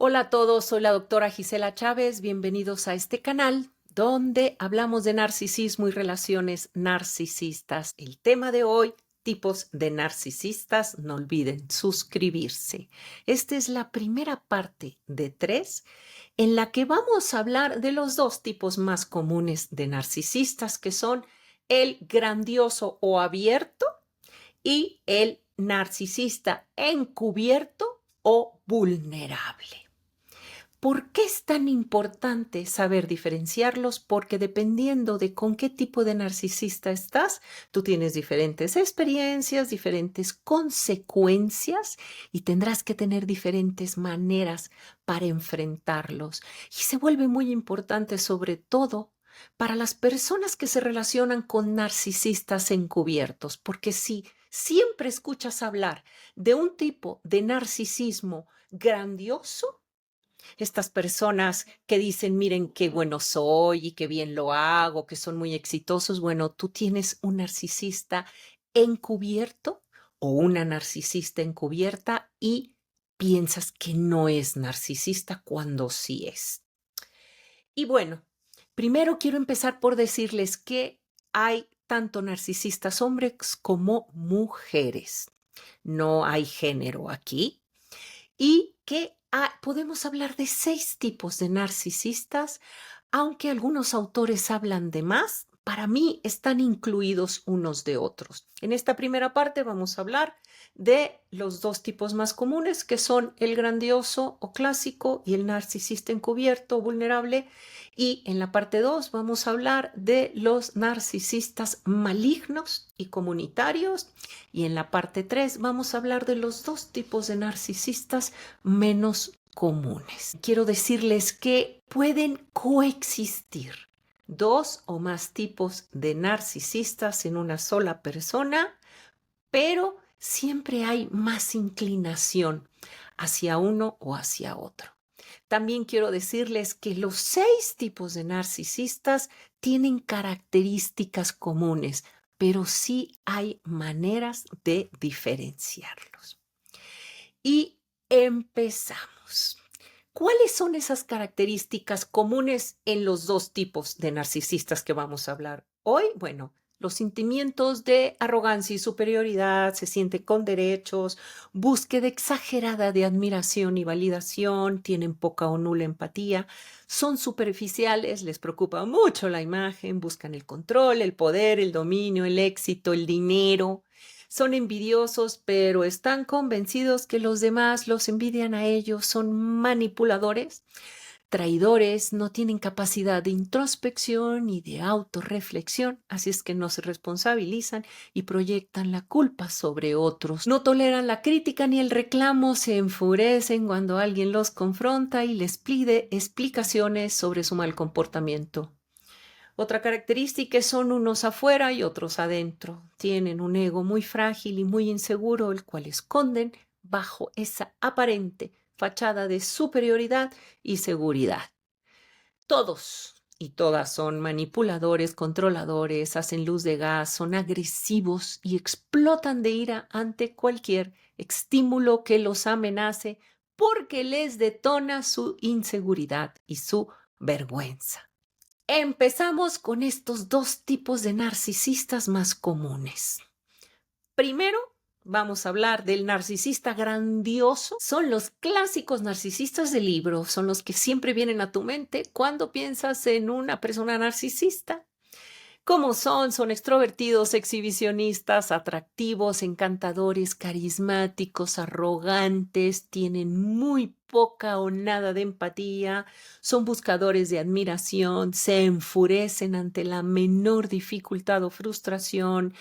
Hola a todos, soy la doctora Gisela Chávez. Bienvenidos a este canal donde hablamos de narcisismo y relaciones narcisistas. El tema de hoy, tipos de narcisistas. No olviden suscribirse. Esta es la primera parte de 3 en la que vamos a hablar de los dos tipos más comunes de narcisistas, que son el grandioso o abierto y el narcisista encubierto o vulnerable. ¿Por qué es tan importante saber diferenciarlos? Porque dependiendo de con qué tipo de narcisista estás, tú tienes diferentes experiencias, diferentes consecuencias y tendrás que tener diferentes maneras para enfrentarlos. Y se vuelve muy importante sobre todo para las personas que se relacionan con narcisistas encubiertos, porque si siempre escuchas hablar de un tipo de narcisismo grandioso, estas personas que dicen, miren qué bueno soy y qué bien lo hago, que son muy exitosos. Bueno, tú tienes un narcisista encubierto o una narcisista encubierta y piensas que no es narcisista cuando sí es. Y bueno, primero quiero empezar por decirles que hay tanto narcisistas hombres como mujeres. No hay género aquí y que podemos hablar de 6 tipos de narcisistas, aunque algunos autores hablan de más. Para mí están incluidos unos de otros. En esta primera parte vamos a hablar de los 2 tipos más comunes, que son el grandioso o clásico y el narcisista encubierto o vulnerable. Y en la parte 2 vamos a hablar de los narcisistas malignos y comunitarios. Y en la parte 3 vamos a hablar de los 2 tipos de narcisistas menos comunes. Quiero decirles que pueden coexistir 2 o más tipos de narcisistas en una sola persona, pero siempre hay más inclinación hacia uno o hacia otro. También quiero decirles que los 6 tipos de narcisistas tienen características comunes, pero sí hay maneras de diferenciarlos. Y empezamos. ¿Cuáles son esas características comunes en los 2 tipos de narcisistas que vamos a hablar hoy? Bueno, los sentimientos de arrogancia y superioridad, se sienten con derechos, búsqueda exagerada de admiración y validación, tienen poca o nula empatía, son superficiales, les preocupa mucho la imagen, buscan el control, el poder, el dominio, el éxito, el dinero. Son envidiosos, pero están convencidos que los demás los envidian a ellos, son manipuladores, traidores, no tienen capacidad de introspección y de autorreflexión, así es que no se responsabilizan y proyectan la culpa sobre otros. No toleran la crítica ni el reclamo, se enfurecen cuando alguien los confronta y les pide explicaciones sobre su mal comportamiento. Otra característica es son unos afuera y otros adentro. Tienen un ego muy frágil y muy inseguro, el cual esconden bajo esa aparente fachada de superioridad y seguridad. Todos y todas son manipuladores, controladores, hacen luz de gas, son agresivos y explotan de ira ante cualquier estímulo que los amenace porque les detona su inseguridad y su vergüenza. Empezamos con estos 2 tipos de narcisistas más comunes. Primero, vamos a hablar del narcisista grandioso. Son los clásicos narcisistas del libro, son los que siempre vienen a tu mente cuando piensas en una persona narcisista. ¿Cómo son? Son extrovertidos, exhibicionistas, atractivos, encantadores, carismáticos, arrogantes, tienen muy poca o nada de empatía, son buscadores de admiración, se enfurecen ante la menor dificultad o frustración.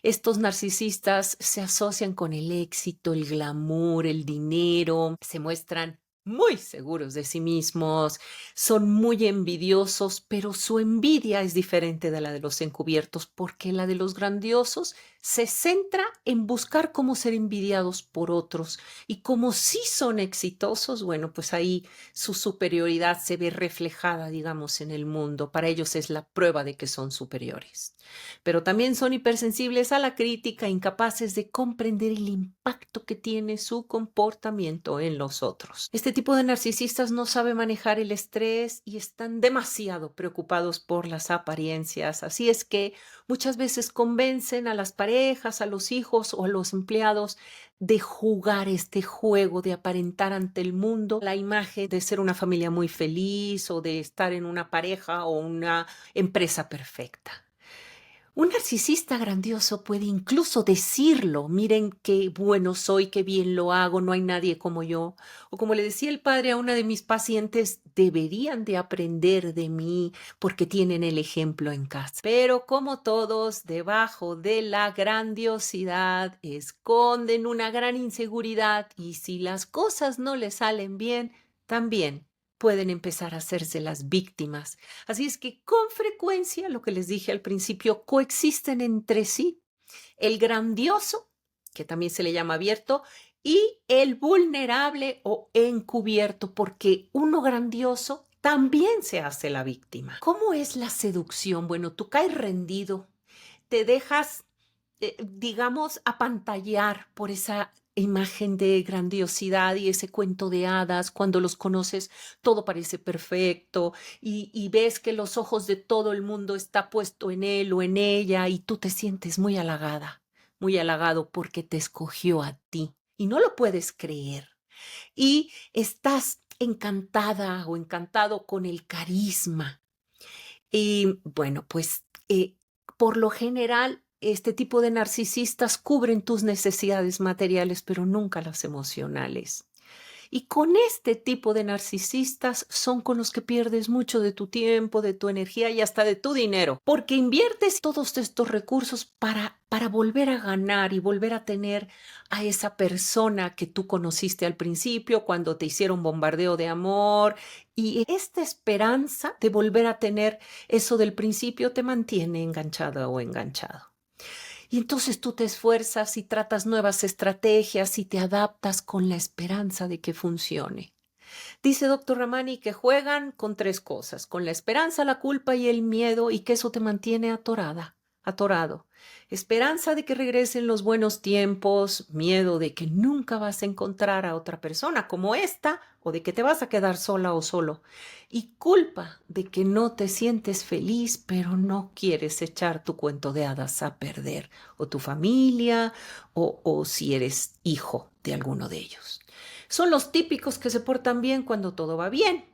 Estos narcisistas se asocian con el éxito, el glamour, el dinero, se muestran muy seguros de sí mismos, son muy envidiosos, pero su envidia es diferente de la de los encubiertos, porque la de los grandiosos se centra en buscar cómo ser envidiados por otros y como sí son exitosos, bueno, pues ahí su superioridad se ve reflejada, digamos, en el mundo. Para ellos es la prueba de que son superiores. Pero también son hipersensibles a la crítica, incapaces de comprender el impacto que tiene su comportamiento en los otros. Este tipo de narcisistas no sabe manejar el estrés y están demasiado preocupados por las apariencias. Así es que muchas veces convencen a las parejas, a los hijos o a los empleados de jugar este juego, de aparentar ante el mundo la imagen de ser una familia muy feliz o de estar en una pareja o una empresa perfecta. Un narcisista grandioso puede incluso decirlo, miren qué bueno soy, qué bien lo hago, no hay nadie como yo. O como le decía el padre a una de mis pacientes, deberían de aprender de mí porque tienen el ejemplo en casa. Pero como todos, debajo de la grandiosidad esconden una gran inseguridad y si las cosas no les salen bien, también pueden empezar a hacerse las víctimas. Así es que con frecuencia, lo que les dije al principio, coexisten entre sí el grandioso, que también se le llama abierto, y el vulnerable o encubierto, porque uno grandioso también se hace la víctima. ¿Cómo es la seducción? Bueno, tú caes rendido, te dejas, digamos, apantallar por esa imagen de grandiosidad y ese cuento de hadas. Cuando los conoces, todo parece perfecto y ves que los ojos de todo el mundo está puesto en él o en ella y tú te sientes muy halagada, muy halagado porque te escogió a ti y no lo puedes creer. Y estás encantada o encantado con el carisma. Y bueno, pues por lo general, este tipo de narcisistas cubren tus necesidades materiales, pero nunca las emocionales. Y con este tipo de narcisistas son con los que pierdes mucho de tu tiempo, de tu energía y hasta de tu dinero, porque inviertes todos estos recursos para volver a ganar y volver a tener a esa persona que tú conociste al principio cuando te hicieron bombardeo de amor. Y esta esperanza de volver a tener eso del principio te mantiene enganchada o enganchado. Y entonces tú te esfuerzas y tratas nuevas estrategias y te adaptas con la esperanza de que funcione. Dice doctor Ramani que juegan con tres cosas, con la esperanza, la culpa y el miedo, y que eso te mantiene atorado. Esperanza de que regresen los buenos tiempos, miedo de que nunca vas a encontrar a otra persona como esta o de que te vas a quedar sola o solo. Y culpa de que no te sientes feliz, pero no quieres echar tu cuento de hadas a perder, o tu familia, o si eres hijo de alguno de ellos. Son los típicos que se portan bien cuando todo va bien,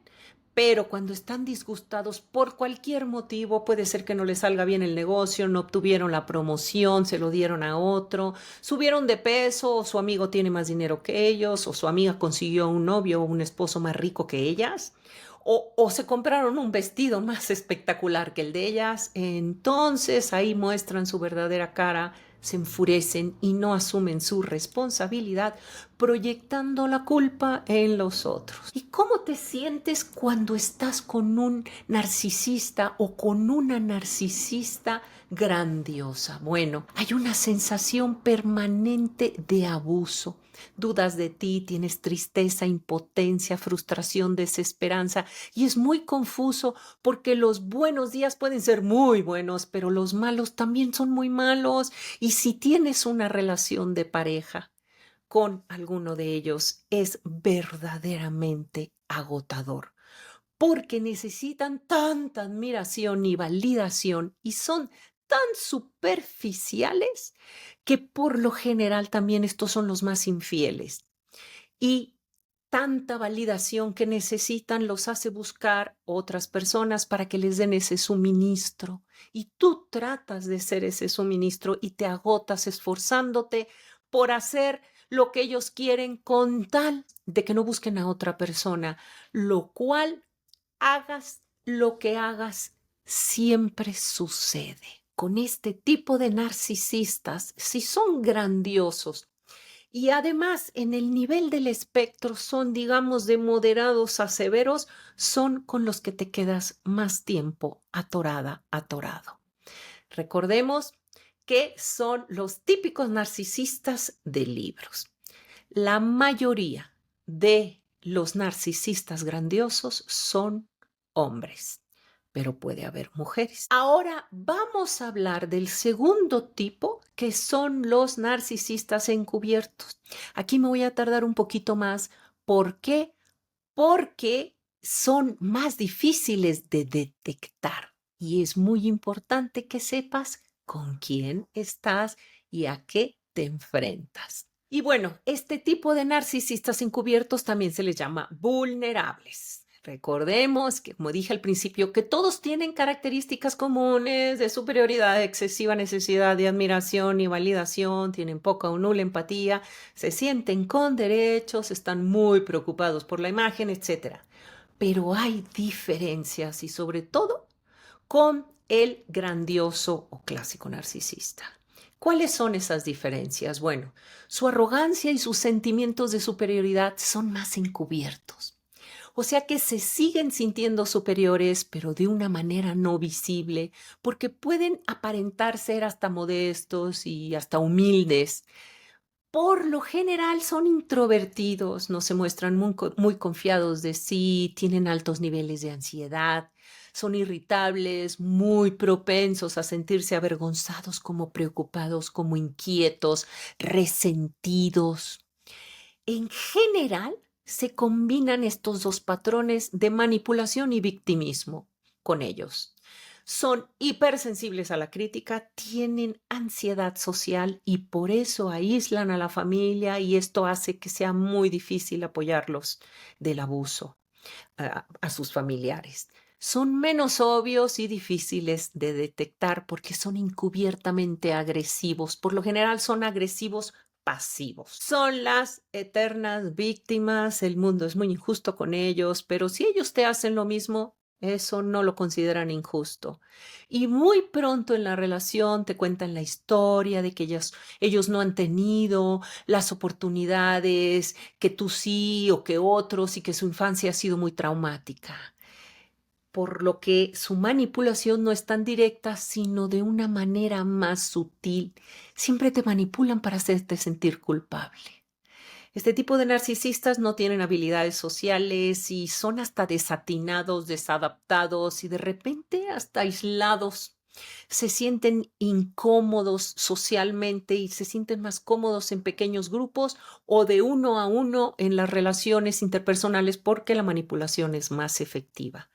pero cuando están disgustados por cualquier motivo, puede ser que no les salga bien el negocio, no obtuvieron la promoción, se lo dieron a otro, subieron de peso, o su amigo tiene más dinero que ellos, o su amiga consiguió un novio o un esposo más rico que ellas, o se compraron un vestido más espectacular que el de ellas, entonces ahí muestran su verdadera cara, se enfurecen y no asumen su responsabilidad, proyectando la culpa en los otros. ¿Y cómo te sientes cuando estás con un narcisista o con una narcisista grandiosa? Bueno, hay una sensación permanente de abuso. Dudas de ti, tienes tristeza, impotencia, frustración, desesperanza y es muy confuso porque los buenos días pueden ser muy buenos, pero los malos también son muy malos. Y si tienes una relación de pareja con alguno de ellos, es verdaderamente agotador porque necesitan tanta admiración y validación y son tan superficiales que por lo general también estos son los más infieles. Y tanta validación que necesitan los hace buscar otras personas para que les den ese suministro. Y tú tratas de ser ese suministro y te agotas esforzándote por hacer lo que ellos quieren con tal de que no busquen a otra persona, lo cual hagas lo que hagas, siempre sucede. Con este tipo de narcisistas, si son grandiosos y además en el nivel del espectro son, digamos, de moderados a severos, son con los que te quedas más tiempo atorada, atorado. Recordemos que son los típicos narcisistas de libros. La mayoría de los narcisistas grandiosos son hombres, pero puede haber mujeres. Ahora vamos a hablar del segundo tipo, que son los narcisistas encubiertos. Aquí me voy a tardar un poquito más. ¿Por qué? Porque son más difíciles de detectar y es muy importante que sepas con quién estás y a qué te enfrentas. Y bueno, este tipo de narcisistas encubiertos también se les llama vulnerables. Recordemos que, como dije al principio, que todos tienen características comunes de superioridad, excesiva necesidad de admiración y validación, tienen poca o nula empatía, se sienten con derechos, están muy preocupados por la imagen, etc. Pero hay diferencias y sobre todo con el grandioso o clásico narcisista. ¿Cuáles son esas diferencias? Bueno, su arrogancia y sus sentimientos de superioridad son más encubiertos. O sea que se siguen sintiendo superiores, pero de una manera no visible, porque pueden aparentar ser hasta modestos y hasta humildes. Por lo general son introvertidos, no se muestran muy confiados de sí, tienen altos niveles de ansiedad, son irritables, muy propensos a sentirse avergonzados, como preocupados, como inquietos, resentidos. En general, se combinan estos dos patrones de manipulación y victimismo con ellos. Son hipersensibles a la crítica, tienen ansiedad social y por eso aíslan a la familia y esto hace que sea muy difícil apoyarlos del abuso a sus familiares. Son menos obvios y difíciles de detectar porque son encubiertamente agresivos. Por lo general son agresivos pasivos. Son las eternas víctimas, el mundo es muy injusto con ellos, pero si ellos te hacen lo mismo, eso no lo consideran injusto. Y muy pronto en la relación te cuentan la historia de que ellos no han tenido las oportunidades que tú sí o que otros y que su infancia ha sido muy traumática. Por lo que su manipulación no es tan directa, sino de una manera más sutil. Siempre te manipulan para hacerte sentir culpable. Este tipo de narcisistas no tienen habilidades sociales y son hasta desatinados, desadaptados y de repente hasta aislados. Se sienten incómodos socialmente y se sienten más cómodos en pequeños grupos o de uno a uno en las relaciones interpersonales porque la manipulación es más efectiva.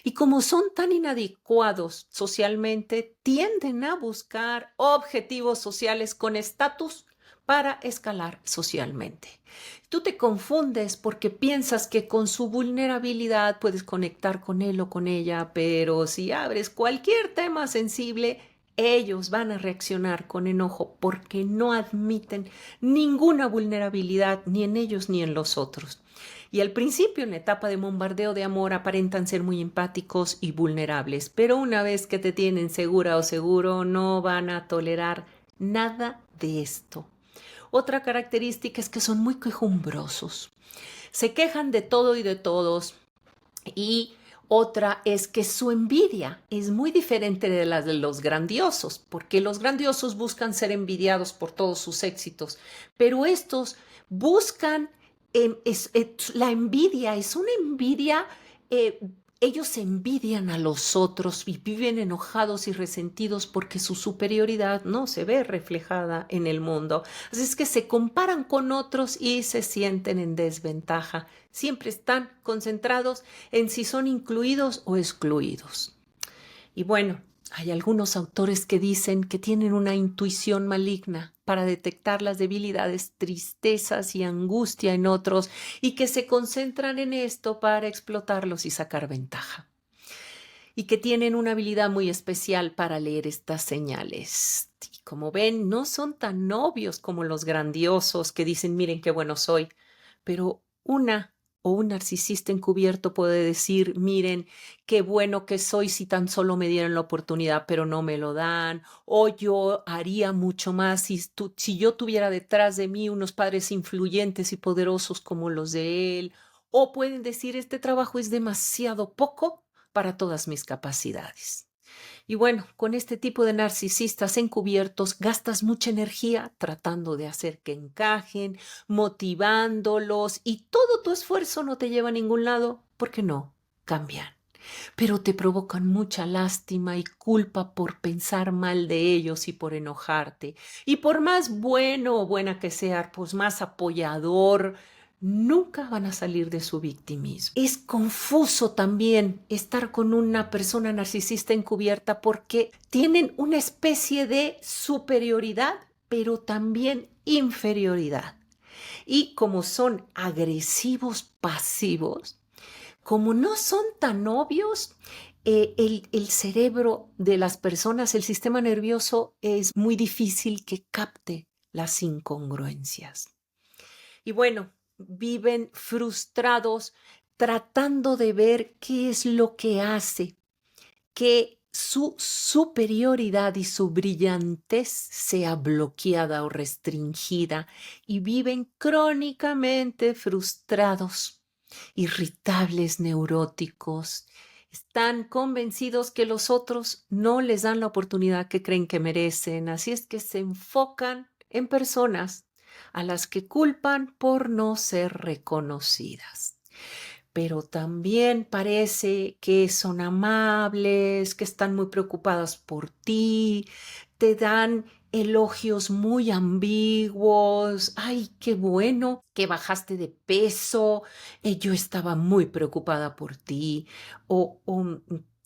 Y como son tan inadecuados socialmente, tienden a buscar objetivos sociales con estatus para escalar socialmente. Tú te confundes porque piensas que con su vulnerabilidad puedes conectar con él o con ella, pero si abres cualquier tema sensible, ellos van a reaccionar con enojo porque no admiten ninguna vulnerabilidad ni en ellos ni en los otros. Y al principio, en la etapa de bombardeo de amor, aparentan ser muy empáticos y vulnerables, pero una vez que te tienen segura o seguro, no van a tolerar nada de esto. Otra característica es que son muy quejumbrosos. Se quejan de todo y de todos. Y otra es que su envidia es muy diferente de la de los grandiosos, porque los grandiosos buscan ser envidiados por todos sus éxitos, pero estos buscan, la envidia es una envidia, eh, ellos envidian a los otros y viven enojados y resentidos porque su superioridad no se ve reflejada en el mundo. Así es que se comparan con otros y se sienten en desventaja. Siempre están concentrados en si son incluidos o excluidos. Y bueno, hay algunos autores que dicen que tienen una intuición maligna para detectar las debilidades, tristezas y angustia en otros y que se concentran en esto para explotarlos y sacar ventaja. Y que tienen una habilidad muy especial para leer estas señales. Y como ven, no son tan obvios como los grandiosos que dicen, miren qué bueno soy, pero una o un narcisista encubierto puede decir, miren, qué bueno que soy si tan solo me dieran la oportunidad, pero no me lo dan, o yo haría mucho más si yo tuviera detrás de mí unos padres influyentes y poderosos como los de él, o pueden decir, este trabajo es demasiado poco para todas mis capacidades. Y bueno, con este tipo de narcisistas encubiertos gastas mucha energía tratando de hacer que encajen, motivándolos y todo tu esfuerzo no te lleva a ningún lado porque no cambian. Pero te provocan mucha lástima y culpa por pensar mal de ellos y por enojarte. Y por más bueno o buena que sea, pues más apoyador, nunca van a salir de su victimismo. Es confuso también estar con una persona narcisista encubierta porque tienen una especie de superioridad, pero también inferioridad. Y como son agresivos pasivos, como no son tan obvios, el cerebro de las personas, el sistema nervioso, es muy difícil que capte las incongruencias. Y bueno, viven frustrados tratando de ver qué es lo que hace que su superioridad y su brillantez sea bloqueada o restringida y viven crónicamente frustrados, irritables, neuróticos. Están convencidos que los otros no les dan la oportunidad que creen que merecen, así es que se enfocan en personas a las que culpan por no ser reconocidas. Pero también parece que son amables, que están muy preocupadas por ti, te dan elogios muy ambiguos. Ay, qué bueno que bajaste de peso, yo estaba muy preocupada por ti.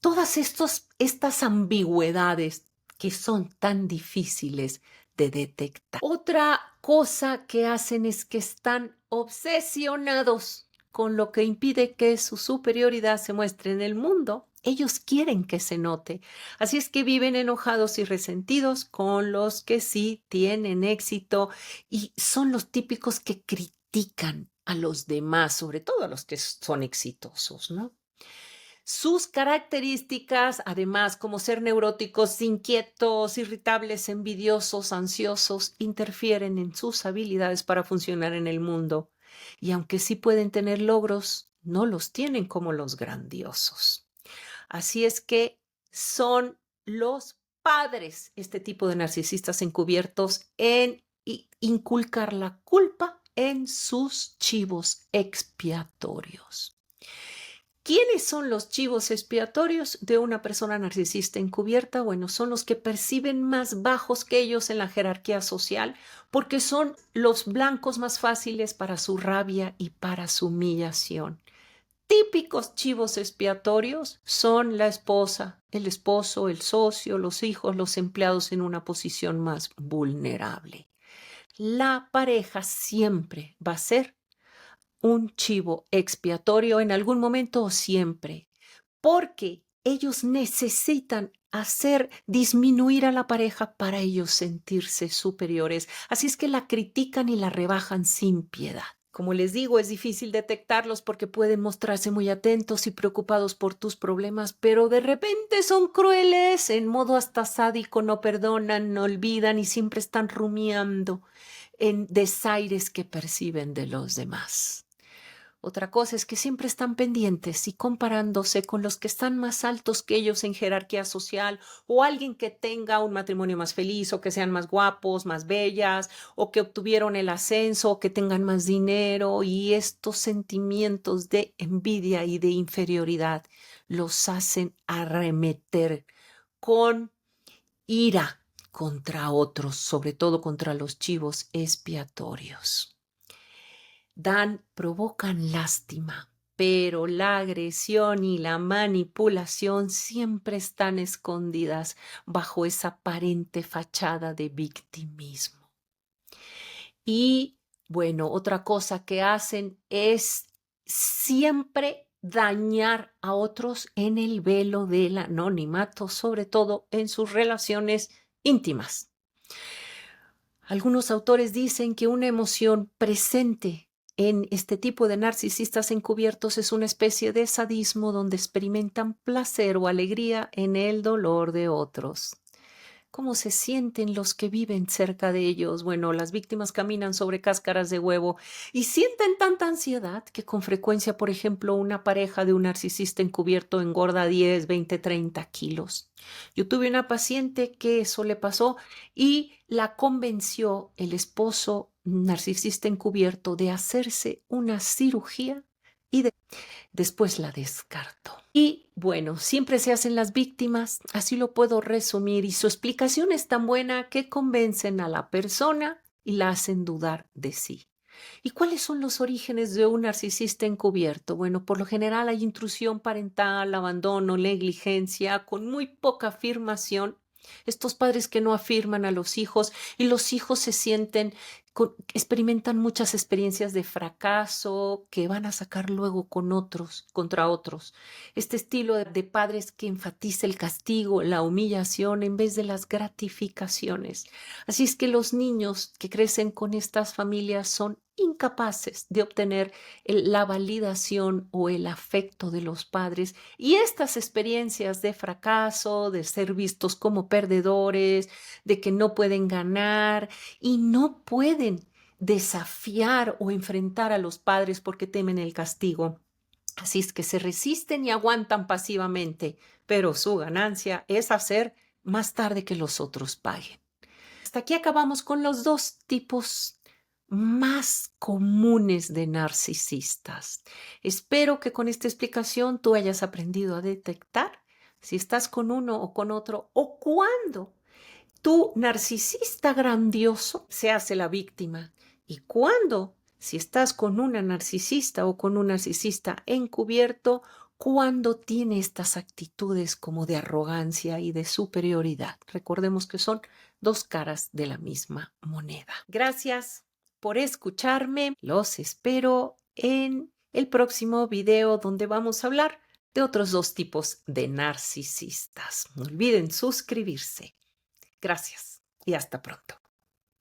Todas estas ambigüedades que son tan difíciles de detectar. Otra cosa que hacen es que están obsesionados con lo que impide que su superioridad se muestre en el mundo. Ellos quieren que se note. Así es que viven enojados y resentidos con los que sí tienen éxito y son los típicos que critican a los demás, sobre todo a los que son exitosos, ¿no? Sus características, además, como ser neuróticos, inquietos, irritables, envidiosos, ansiosos, interfieren en sus habilidades para funcionar en el mundo. Y aunque sí pueden tener logros, no los tienen como los grandiosos. Así es que son los padres, este tipo de narcisistas encubiertos, en inculcar la culpa en sus chivos expiatorios. ¿Quiénes son los chivos expiatorios de una persona narcisista encubierta? Bueno, son los que perciben más bajos que ellos en la jerarquía social porque son los blancos más fáciles para su rabia y para su humillación. Típicos chivos expiatorios son la esposa, el esposo, el socio, los hijos, los empleados en una posición más vulnerable. La pareja siempre va a ser un chivo expiatorio en algún momento o siempre, porque ellos necesitan hacer disminuir a la pareja para ellos sentirse superiores. Así es que la critican y la rebajan sin piedad. Como les digo, es difícil detectarlos porque pueden mostrarse muy atentos y preocupados por tus problemas, pero de repente son crueles, en modo hasta sádico, no perdonan, no olvidan y siempre están rumiando en desaires que perciben de los demás. Otra cosa es que siempre están pendientes y comparándose con los que están más altos que ellos en jerarquía social o alguien que tenga un matrimonio más feliz o que sean más guapos, más bellas o que obtuvieron el ascenso o que tengan más dinero, y estos sentimientos de envidia y de inferioridad los hacen arremeter con ira contra otros, sobre todo contra los chivos expiatorios. Provocan lástima, pero la agresión y la manipulación siempre están escondidas bajo esa aparente fachada de victimismo. Y bueno, otra cosa que hacen es siempre dañar a otros en el velo del anonimato, sobre todo en sus relaciones íntimas. Algunos autores dicen que una emoción presente en este tipo de narcisistas encubiertos es una especie de sadismo donde experimentan placer o alegría en el dolor de otros. ¿Cómo se sienten los que viven cerca de ellos? Bueno, las víctimas caminan sobre cáscaras de huevo y sienten tanta ansiedad que con frecuencia, por ejemplo, una pareja de un narcisista encubierto engorda 10, 20, 30 kilos. Yo tuve una paciente que eso le pasó y la convenció el esposo narcisista encubierto de hacerse una cirugía y después la descartó. Y bueno, siempre se hacen las víctimas, así lo puedo resumir, y su explicación es tan buena que convencen a la persona y la hacen dudar de sí. ¿Y cuáles son los orígenes de un narcisista encubierto? Bueno, por lo general hay intrusión parental, abandono, negligencia, con muy poca afirmación. Estos padres que no afirman a los hijos y los hijos se sienten, experimentan muchas experiencias de fracaso que van a sacar luego con otros, contra otros. Este estilo de padres que enfatiza el castigo, la humillación en vez de las gratificaciones. Así es que los niños que crecen con estas familias son incapaces de obtener la validación o el afecto de los padres y estas experiencias de fracaso, de ser vistos como perdedores, de que no pueden ganar y no pueden desafiar o enfrentar a los padres porque temen el castigo. Así es que se resisten y aguantan pasivamente, pero su ganancia es hacer más tarde que los otros paguen. Hasta aquí acabamos con los dos tipos más comunes de narcisistas. Espero que con esta explicación tú hayas aprendido a detectar si estás con uno o con otro o cuándo tu narcisista grandioso se hace la víctima y cuándo, si estás con una narcisista o con un narcisista encubierto, cuando tiene estas actitudes como de arrogancia y de superioridad. Recordemos que son dos caras de la misma moneda. Gracias por escucharme. Los espero en el próximo video donde vamos a hablar de otros dos tipos de narcisistas. No olviden suscribirse. Gracias y hasta pronto.